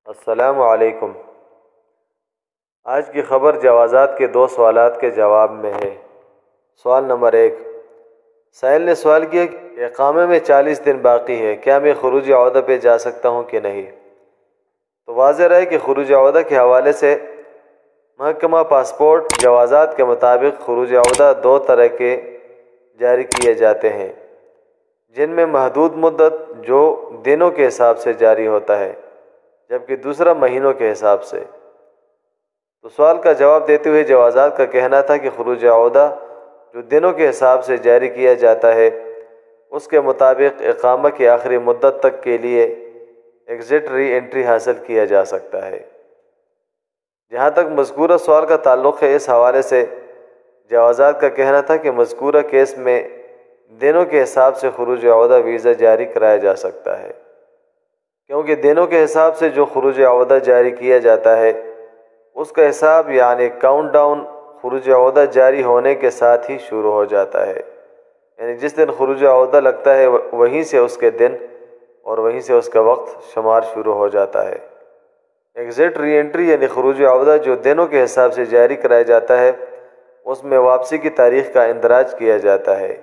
السلام علیکم۔ آج کی خبر جوازات کے 2 سوالات کے جواب میں ہے۔ سوال نمبر 1، سائل نے سوال کیا کہ اقامے میں 40 دن باقی ہے، کیا میں خروج عودہ پہ جا سکتا ہوں کہ نہیں؟ تو واضح رہے کہ خروج عودہ کے حوالے سے محکمہ پاسپورٹ جوازات کے مطابق خروج عودہ 2 طرح کے جاری کیے جاتے ہیں، جن میں محدود مدت جو دنوں کے حساب سے جاری ہوتا ہے، جبکہ دوسرا مہینوں کے حساب سے۔ تو سوال کا جواب دیتے ہوئے جوازات کا کہنا تھا کہ خروج عودہ جو دنوں کے حساب سے جاری کیا جاتا ہے، اس کے مطابق اقامہ کی آخری مدت تک کے لیے ایگزٹ ری انٹری حاصل کیا جا سکتا ہے۔ جہاں تک مذکورہ سوال کا تعلق ہے، اس حوالے سے جوازات کا کہنا تھا کہ مذکورہ کیس میں دنوں کے حساب سے خروج عودہ ویزا جاری کرایا جا سکتا ہے، کیونکہ دنوں کے حساب سے جو خروج عودہ جاری کیا جاتا ہے، اس کا حساب یعنی کاؤنٹ ڈاؤن خروج عودہ جاری ہونے کے ساتھ ہی شروع ہو جاتا ہے۔ یعنی جس دن خروج عودہ لگتا ہے وہیں سے اس کے دن اور وہیں سے اس کا وقت شمار شروع ہو جاتا ہے۔ ایگزٹ ری انٹری یعنی خروج عودہ جو دنوں کے حساب سے جاری کرایا جاتا ہے، اس میں واپسی کی تاریخ کا اندراج کیا جاتا ہے۔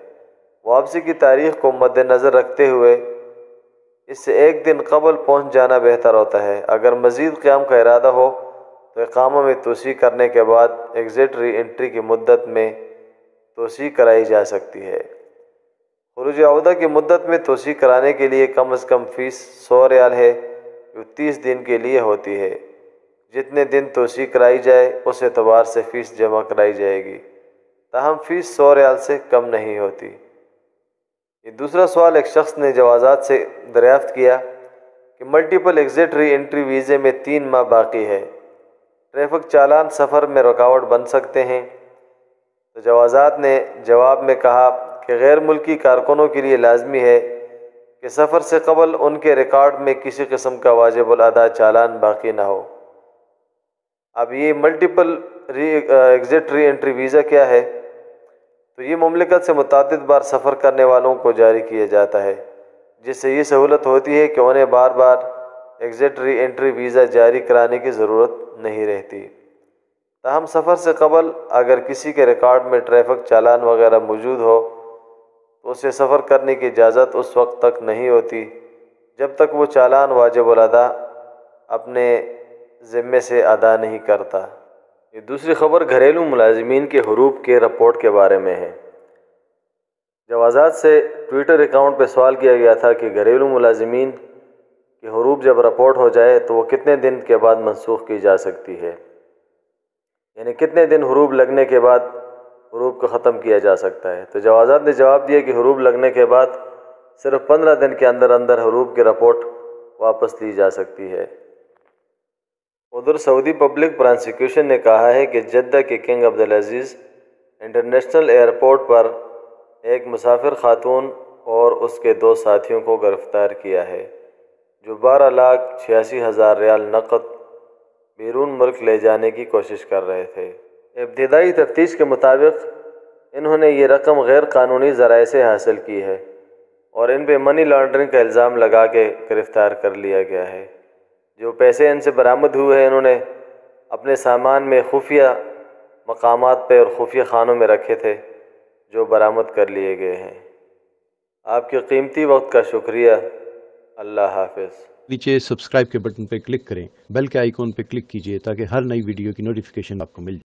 واپسی کی تاریخ کو مد نظر رکھتے ہوئے اس سے 1 دن قبل پہنچ جانا بہتر ہوتا ہے۔ اگر مزید قیام کا ارادہ ہو تو اقامہ میں توسیع کرنے کے بعد ایگزٹ ری انٹری کی مدت میں توسیع کرائی جا سکتی ہے۔ خروج عودہ کی مدت میں توسیع کرانے کے لیے کم از کم فیس 100 ریال ہے، جو 30 دن کے لیے ہوتی ہے۔ جتنے دن توسیع کرائی جائے اس اعتبار سے فیس جمع کرائی جائے گی، تاہم فیس 100 ریال سے کم نہیں ہوتی۔ یہ دوسرا سوال ایک شخص نے جوازات سے دریافت کیا کہ ملٹیپل ایگزٹ ری انٹری ویزے میں 3 ماہ باقی ہے، ٹریفک چالان سفر میں رکاوٹ بن سکتے ہیں۔ تو جوازات نے جواب میں کہا کہ غیر ملکی کارکنوں کے لیے لازمی ہے کہ سفر سے قبل ان کے ریکارڈ میں کسی قسم کا واجب الادا چالان باقی نہ ہو۔ اب یہ ملٹیپل ایگزٹ ری انٹری ویزا کیا ہے؟ تو یہ مملکت سے متعدد بار سفر کرنے والوں کو جاری کیا جاتا ہے، جس سے یہ سہولت ہوتی ہے کہ انہیں بار بار ایگزٹ ری انٹری ویزا جاری کرانے کی ضرورت نہیں رہتی۔ تاہم سفر سے قبل اگر کسی کے ریکارڈ میں ٹریفک چالان وغیرہ موجود ہو تو اسے سفر کرنے کی اجازت اس وقت تک نہیں ہوتی جب تک وہ چالان واجب الادا اپنے ذمے سے ادا نہیں کرتا۔ یہ دوسری خبر گھریلو ملازمین کے حروب کے رپورٹ کے بارے میں ہے۔ جوازات سے ٹویٹر اکاؤنٹ پہ سوال کیا گیا تھا کہ گھریلو ملازمین کے حروب جب رپورٹ ہو جائے تو وہ کتنے دن کے بعد منسوخ کی جا سکتی ہے، یعنی کتنے دن حروب لگنے کے بعد حروب کو ختم کیا جا سکتا ہے۔ تو جوازات نے جواب دیا کہ حروب لگنے کے بعد صرف 15 دن کے اندر اندر حروب کی رپورٹ واپس لی جا سکتی ہے۔ ادھر سعودی پبلک پراسیکیوشن نے کہا ہے کہ جدہ کے کنگ عبدالعزیز انٹرنیشنل ایئرپورٹ پر ایک مسافر خاتون اور اس کے 2 ساتھیوں کو گرفتار کیا ہے، جو 12,86,000 ریال نقد بیرون ملک لے جانے کی کوشش کر رہے تھے۔ ابتدائی تفتیش کے مطابق انہوں نے یہ رقم غیر قانونی ذرائع سے حاصل کی ہے اور ان پہ منی لانڈرنگ کا الزام لگا کے گرفتار کر لیا گیا ہے۔ جو پیسے ان سے برآمد ہوئے ہیں انہوں نے اپنے سامان میں خفیہ مقامات پہ اور خفیہ خانوں میں رکھے تھے، جو برآمد کر لیے گئے ہیں۔ آپ کے قیمتی وقت کا شکریہ۔ اللہ حافظ۔ نیچے سبسکرائب کے بٹن پہ کلک کریں، بیل کے آئیکن پہ کلک کیجئے تاکہ ہر نئی ویڈیو کی نوٹیفیکیشن آپ کو مل جائے۔